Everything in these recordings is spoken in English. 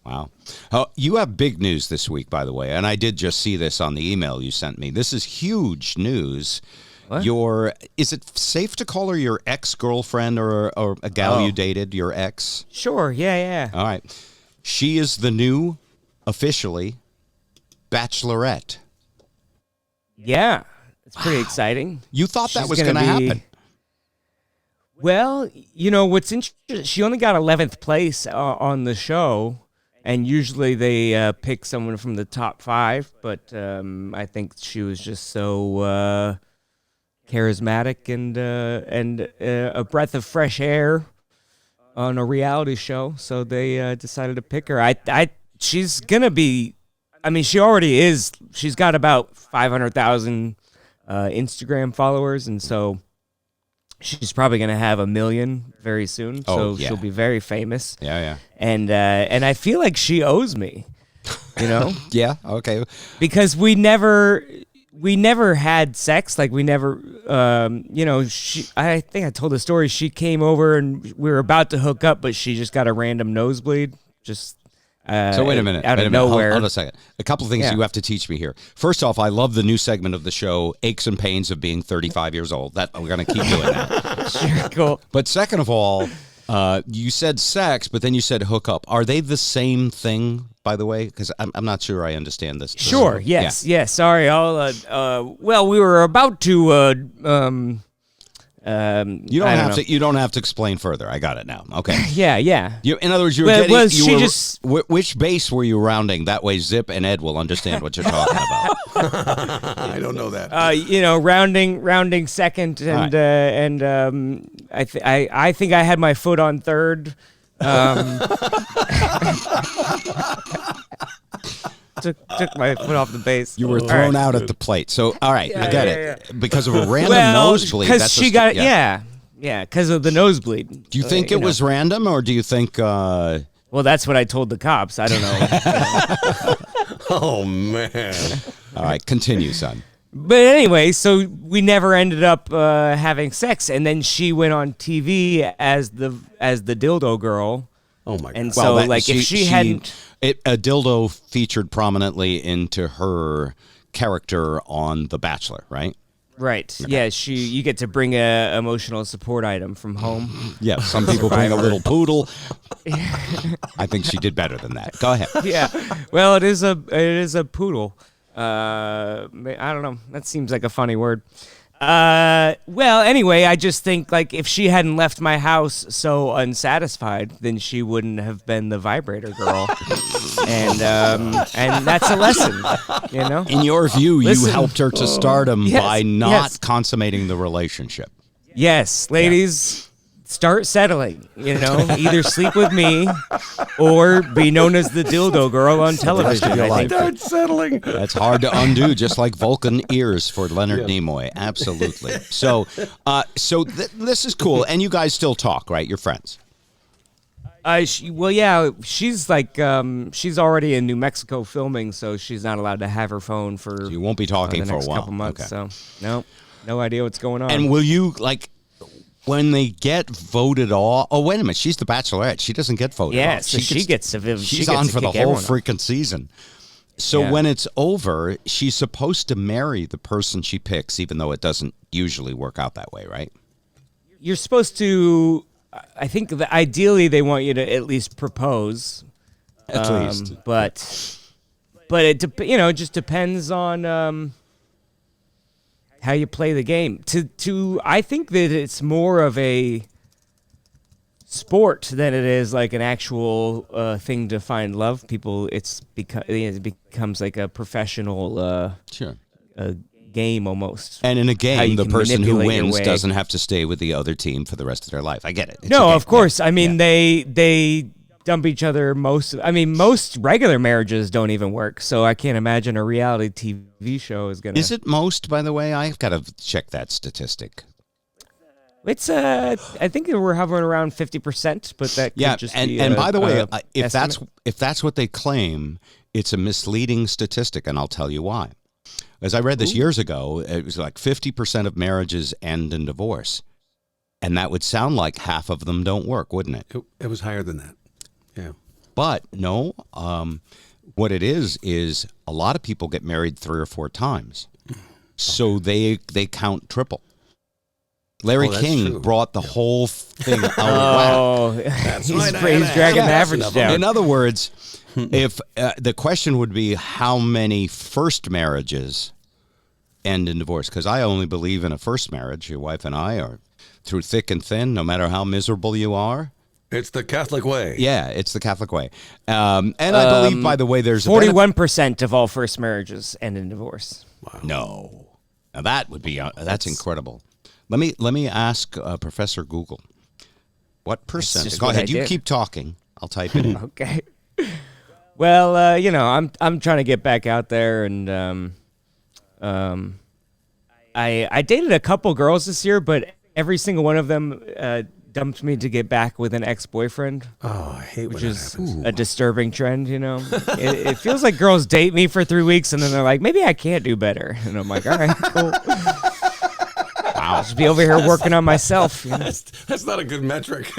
Wow. You have big news this week, by the way, and I did just see this on the email you sent me. This is huge news. What? Is it safe to call her your ex-girlfriend or a gal you dated, your ex? Sure, yeah. All right. She is the new, officially, Bachelorette. Yeah, it's pretty exciting. You thought that She's was going to happen. Well, what's interesting, she only got 11th place on the show, and usually they pick someone from the top 5, but I think she was just so charismatic and a breath of fresh air on a reality show, so they decided to pick her. She's going to be, she already is. She's got about 500,000 Instagram followers, and so she's probably going to have 1 million very soon. So she'll be very famous. Yeah. And I feel like she owes me, Yeah, okay. because we never had sex. Like we never, I think I told the story. She came over and we were about to hook up, but she just got a random nosebleed. So wait a minute. Out of nowhere. Hold a second. A couple of things you have to teach me here. First off, I love the new segment of the show, Aches and Pains of Being 35 Years Old. That we're going to keep doing that. Sure, cool. But second of all, you said sex, but then you said hook up. Are they the same thing, by the way? Because I'm not sure I understand this. Sure. Yes. Yeah. Yes. Sorry. Well, we were about to. You don't have to explain further. I got it now. Okay. Yeah. In other words, which base were you rounding? That way, Zip and Ed will understand what you're talking about. I don't know that. Rounding second, and I think I had my foot on third. Took my foot off the base. You were thrown out at the plate. So, all right, I get it. Because of a random nosebleed. Because she got because of the nosebleed. Do you think it was random, or do you think? Well, that's what I told the cops. I don't know. Oh man! All right, continue, son. But anyway, so we never ended up having sex, and then she went on TV as the dildo girl. Oh my God! And so, if she hadn't. A dildo featured prominently into her character on The Bachelor, right? Right. Okay. Yeah, you get to bring a emotional support item from home. Yeah, some people bring a little poodle. I think she did better than that. Go ahead. Yeah. Well, it is a poodle. I don't know. That seems like a funny word. Well, anyway, I just think if she hadn't left my house so unsatisfied, then she wouldn't have been the vibrator girl, and that's a lesson, In your view, you helped her to stardom by not consummating the relationship. Yes, ladies. Start settling, either sleep with me or be known as the dildo girl on television. Start settling. That's hard to undo, just like Vulcan ears for Leonard Nimoy. Absolutely. So this is cool. And you guys still talk, right? You're friends. She's she's already in New Mexico filming, so she's not allowed to have her phone for. So you won't be talking for a while. Couple months, okay. So no idea what's going on. And will you when they get voted off? Oh, wait a minute. She's the Bachelorette. She doesn't get voted off. Yeah, so she gets she's on for the whole freaking season. So when it's over, she's supposed to marry the person she picks, even though it doesn't usually work out that way, right? You're supposed to. I think that ideally they want you to at least propose. At least, but it just depends on. How you play the game. I think that it's more of a sport than it is like an actual thing to find love. People, it becomes like a professional game almost. And in a game, the person who wins doesn't have to stay with the other team for the rest of their life. I get it. No, of course. Yeah. They dump each other most regular marriages don't even work, so I can't imagine a reality TV show is gonna. Is it most, by the way? I've got to check that statistic. It's I think we're hovering around 50%, but that could just be and by the way, if estimate. that's what they claim, it's a misleading statistic, and I'll tell you why. As I read this years ago, it was like 50% of marriages end in divorce, and that would sound like half of them don't work, wouldn't it? It was higher than that. Yeah. But no, what it is a lot of people get married 3 or 4 times. So they count triple. Larry King true. brought the whole thing out of whack. Oh, That's he's, right. I he's had dragging the asked average enough. down. In other words, if the question would be how many first marriages end in divorce, because I only believe in a first marriage. Your wife and I are through thick and thin, no matter how miserable you are. It's the Catholic way. Yeah, it's the Catholic way. And I believe, by the way, there's 41% of all first marriages end in divorce. No. Now that would be that's incredible. Let me ask Professor Google. What percent? just Go what ahead. I You did. keep talking. I'll type it in. Okay. Well, I'm trying to get back out there, and I dated a couple girls this year, but every single one of them dumped me to get back with an ex-boyfriend. Oh, I hate when Which that is happens. a disturbing trend, it feels like girls date me for 3 weeks and then they're like, maybe I can't do better. And I'm like, all right, cool. I'll just be over here working on myself. That's not a good metric.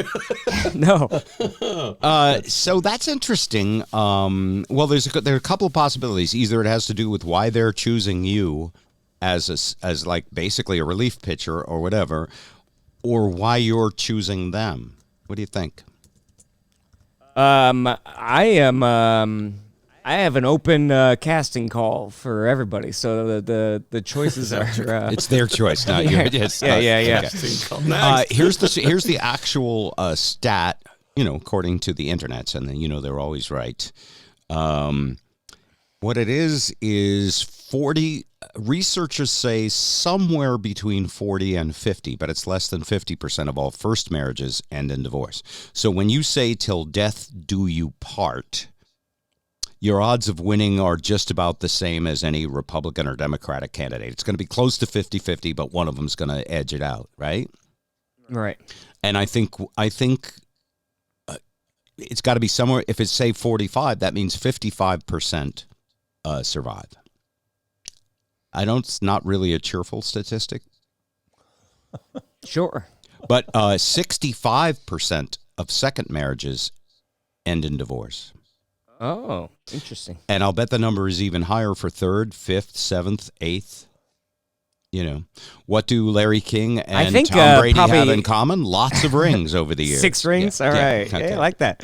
No. So that's interesting. Well, there are a couple of possibilities. Either it has to do with why they're choosing you as like basically a relief pitcher or whatever, or why you're choosing them. What do you think? I have an open casting call for everybody, so the choices are. It's their choice, not yours. Yeah. Okay. Here's the actual stat. According to the internets, and then they're always right. What it is 40. Researchers say somewhere between 40 and 50, but it's less than 50% of all first marriages end in divorce. So when you say "till death do you part," your odds of winning are just about the same as any Republican or Democratic candidate. It's going to be close to 50-50, but one of them's going to edge it out, right? Right. And I think it's got to be somewhere. If it's say 45, that means 55% survive. It's not really a cheerful statistic. Sure. But 65% of second marriages end in divorce. Oh, interesting. And I'll bet the number is even higher for third, fifth, seventh, eighth. What do Larry King and Tom Brady have in common? Lots of rings over the years. 6 rings? Yeah, All yeah, right. okay. Yeah, I like that.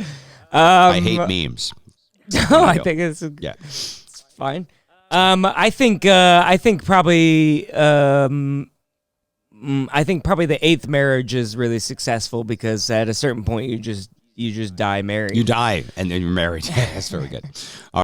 I hate memes. No, I think it's fine. I think probably the 8th marriage is really successful because at a certain point you just die married. You die and then you're married. That's very good.